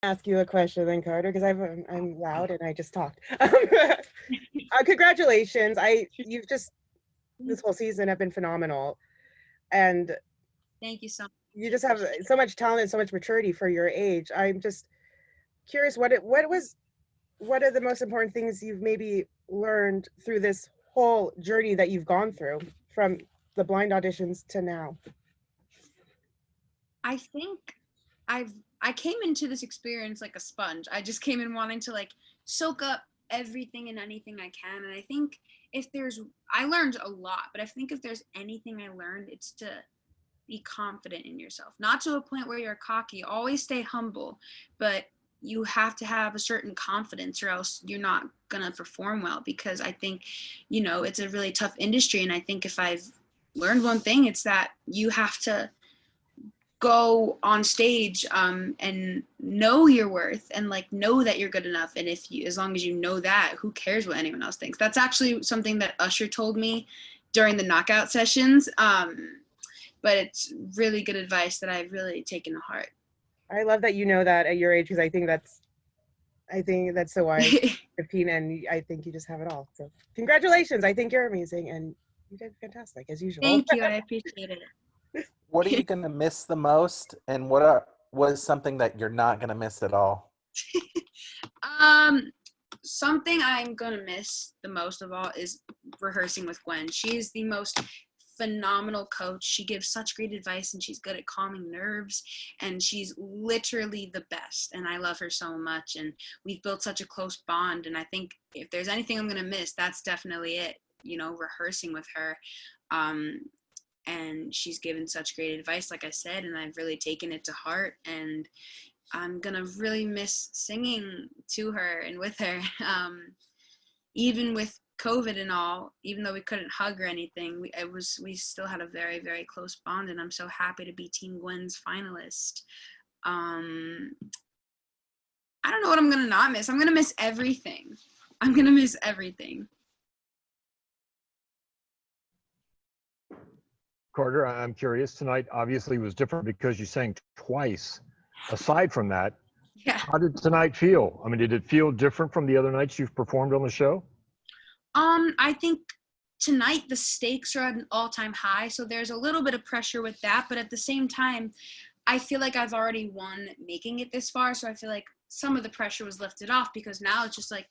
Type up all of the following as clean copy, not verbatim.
ask you a question then, Carter, because I'm loud and I just talked. Congratulations. You've just, this whole season have been phenomenal. And thank you so much. You just have so much talent and so much maturity for your age. I'm just curious, what are the most important things you've maybe learned through this whole journey that you've gone through from the blind auditions to now? I think I came into this experience like a sponge. I just came in wanting to like soak up everything and anything I can. And I think I learned a lot, but I think if there's anything I learned, it's to be confident in yourself, not to a point where you're cocky. Always stay humble, but you have to have a certain confidence or else you're not gonna perform well, because I think, it's a really tough industry. And I think if I've learned one thing, it's that you have to go on stage and know your worth and like know that you're good enough. And as long as you know that, who cares what anyone else thinks? That's actually something that Usher told me during the knockout sessions. But it's really good advice that I've really taken to heart. I love that you know that at your age, because I think that's so wise. 15, and I think you just have it all. So congratulations. I think you're amazing and you did fantastic as usual. Thank you. I appreciate it. What are you going to miss the most, and what is something that you're not going to miss at all? Something I'm going to miss the most of all is rehearsing with Gwen. She is the most phenomenal coach. She gives such great advice and she's good at calming nerves, and she's literally the best, and I love her so much, and we've built such a close bond. And I think if there's anything I'm going to miss, that's definitely it, rehearsing with her. And she's given such great advice, like I said, and I've really taken it to heart, and I'm gonna really miss singing to her and with her. Even with COVID and all, even though we couldn't hug or anything, we still had a very, very close bond, and I'm so happy to be Team Gwen's finalist. I don't know what I'm gonna not miss. I'm gonna miss everything. Carter, I'm curious, tonight obviously was different because you sang twice. Aside from that, yeah. How did tonight feel? I mean, did it feel different from the other nights you've performed on the show? I think tonight the stakes are at an all-time high, so there's a little bit of pressure with that, but at the same time, I feel like I've already won making it this far, so I feel like some of the pressure was lifted off, because now it's just like,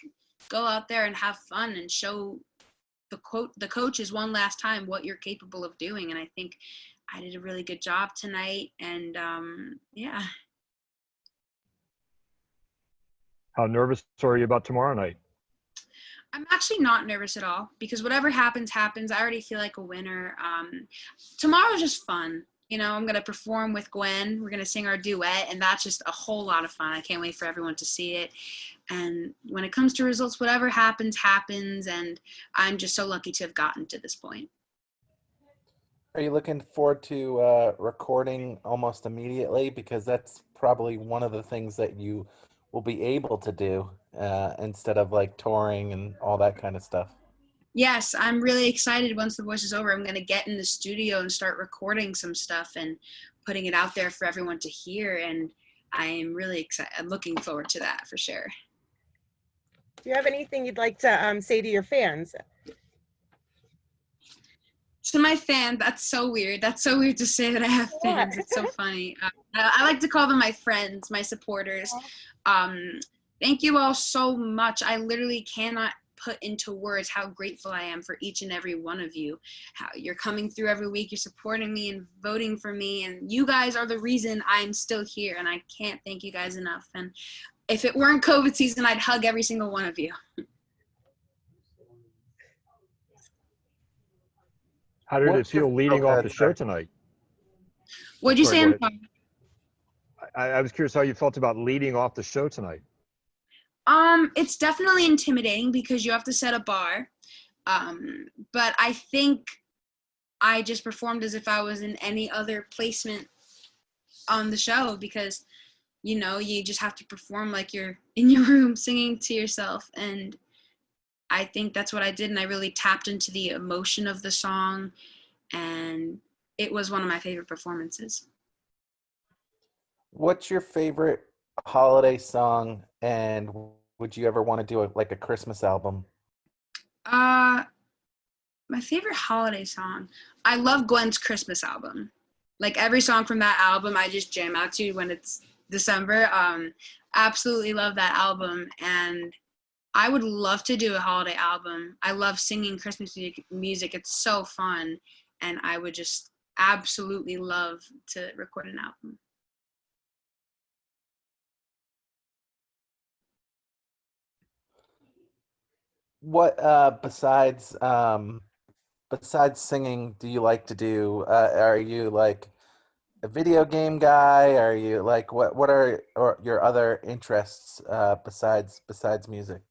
go out there and have fun and show the coaches one last time what you're capable of doing. And I think I did a really good job tonight, and yeah. How nervous are you about tomorrow night? I'm actually not nervous at all, because whatever happens, happens. I already feel like a winner. Tomorrow's just fun. I'm going to perform with Gwen. We're going to sing our duet, and that's just a whole lot of fun. I can't wait for everyone to see it. And when it comes to results, whatever happens, happens. And I'm just so lucky to have gotten to this point. Are you looking forward to recording almost immediately? Because that's probably one of the things that you will be able to do instead of like touring and all that kind of stuff. Yes, I'm really excited. Once The Voice is over, I'm going to get in the studio and start recording some stuff and putting it out there for everyone to hear. And I am really excited. I'm looking forward to that for sure. Do you have anything you'd like to say to your fans? To my fans, that's so weird. That's so weird to say that I have fans. It's so funny. I like to call them my friends, my supporters. Thank you all so much. I literally cannot put into words how grateful I am for each and every one of you. How you're coming through every week, you're supporting me and voting for me, and you guys are the reason I'm still here, and I can't thank you guys enough. And if it weren't COVID season, I'd hug every single one of you. How did it feel leading off the show tonight? What'd you say? I was curious how you felt about leading off the show tonight. It's definitely intimidating because you have to set a bar. But I think I just performed as if I was in any other placement on the show, because, you just have to perform like you're in your room singing to yourself. And I think that's what I did. And I really tapped into the emotion of the song. And it was one of my favorite performances. What's your favorite holiday song, and would you ever want to do like a Christmas album? Uh, my favorite holiday song. I love Gwen's Christmas album. Like every song from that album, I just jam out to when it's December. Absolutely love that album, and I would love to do a holiday album. I love singing Christmas music. It's so fun, and I would just absolutely love to record an album. What besides singing do you like to do? Are you like a video game guy? Are you like what are or your other interests besides music?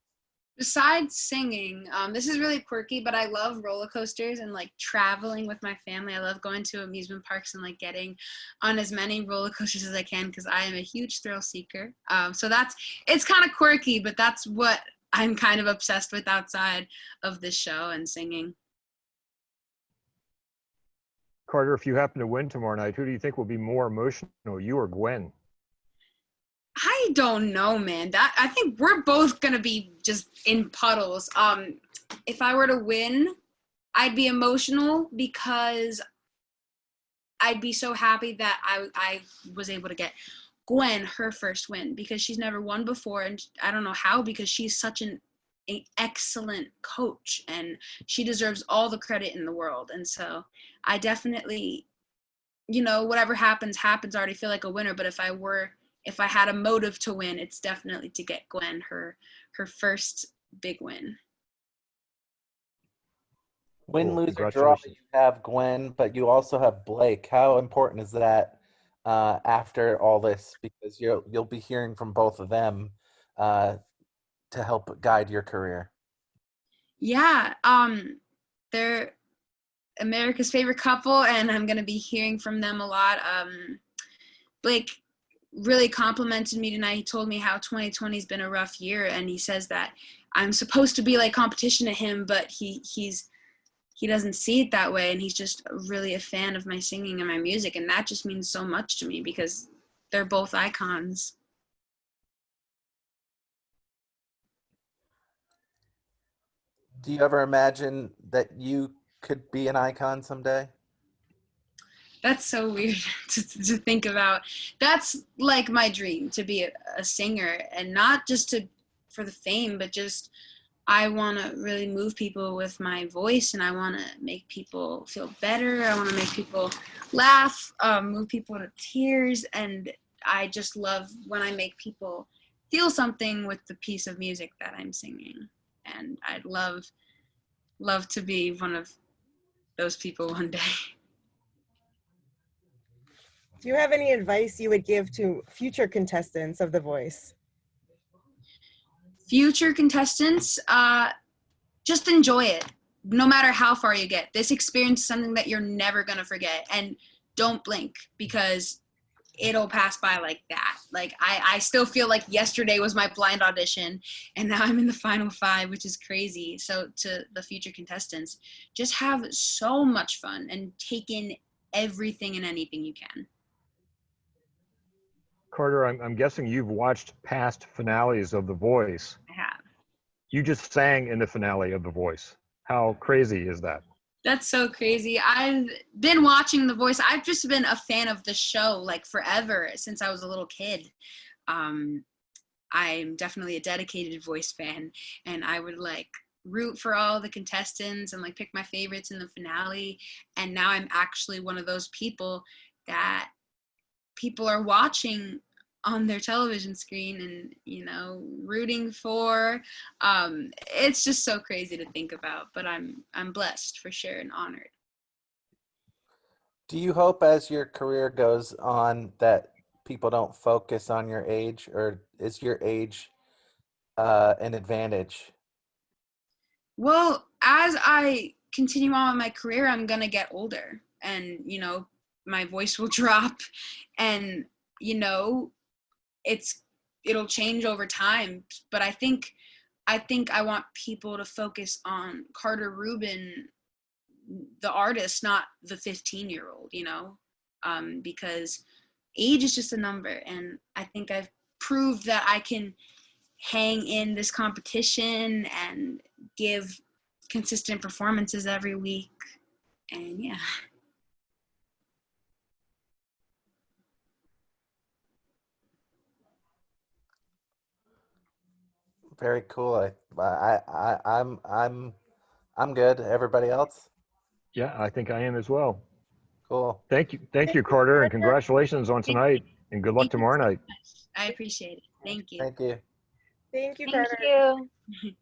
Besides singing, this is really quirky, but I love roller coasters and like traveling with my family. I love going to amusement parks and like getting on as many roller coasters as I can because I am a huge thrill seeker. So it's kind of quirky, but that's what I'm kind of obsessed with outside of this show and singing. Carter, if you happen to win tomorrow night, who do you think will be more emotional, you or Gwen? I don't know, man. I think we're both gonna be just in puddles. If I were to win, I'd be emotional because I'd be so happy that I was able to get Gwen her first win because she's never won before, and I don't know how because she's such an excellent coach and she deserves all the credit in the world. And so I definitely, whatever happens, I already feel like a winner. But if I had a motive to win, it's definitely to get Gwen her first big win. Win, Cool. lose, or draw, Congratulations. you have Gwen, but you also have Blake. How important is that after all this? Because you'll be hearing from both of them to help guide your career. Yeah, they're America's favorite couple, and I'm gonna be hearing from them a lot. Blake really complimented me tonight. He told me how 2020 has been a rough year, and he says that I'm supposed to be like competition to him, but he doesn't see it that way, and he's just really a fan of my singing and my music, and that just means so much to me because they're both icons. Do you ever imagine that you could be an icon someday? That's so weird to think about. That's like my dream, to be a singer, and not just for the fame, but just I want to really move people with my voice, and I want to make people feel better. I want to make people laugh, move people to tears, and I just love when I make people feel something with the piece of music that I'm singing. And I'd love to be one of those people one day. Do you have any advice you would give to future contestants of The Voice? Future contestants, just enjoy it. No matter how far you get, this experience is something that you're never going to forget. And don't blink because it'll pass by like that. Like I still feel like yesterday was my blind audition and now I'm in the final 5, which is crazy. So to the future contestants, just have so much fun and take in everything and anything you can. Carter, I'm guessing you've watched past finales of The Voice. I have. You just sang in the finale of The Voice. How crazy is that? That's so crazy. I've been watching The Voice. I've just been a fan of the show like forever since I was a little kid. I'm definitely a dedicated Voice fan, and I would like root for all the contestants and like pick my favorites in the finale. And now I'm actually one of those people that people are watching on their television screen and rooting for. It's just so crazy to think about, but I'm blessed for sure and honored. Do you hope as your career goes on that people don't focus on your age, or is your age an advantage? Well, as I continue on with my career, I'm gonna get older, and my voice will drop, and it'll change over time. But I think I want people to focus on Carter Rubin, the artist, not the 15-year-old, because age is just a number, and I think I've prove that I can hang in this competition and give consistent performances every week. And yeah. Very cool. I'm good. Everybody else? Yeah, I think I am as well. Cool. Thank you, Carter, and congratulations on tonight, and good luck Thank you tomorrow so night. much. I appreciate it. Thank you. Thank you. Thank you, Thank Carter. you.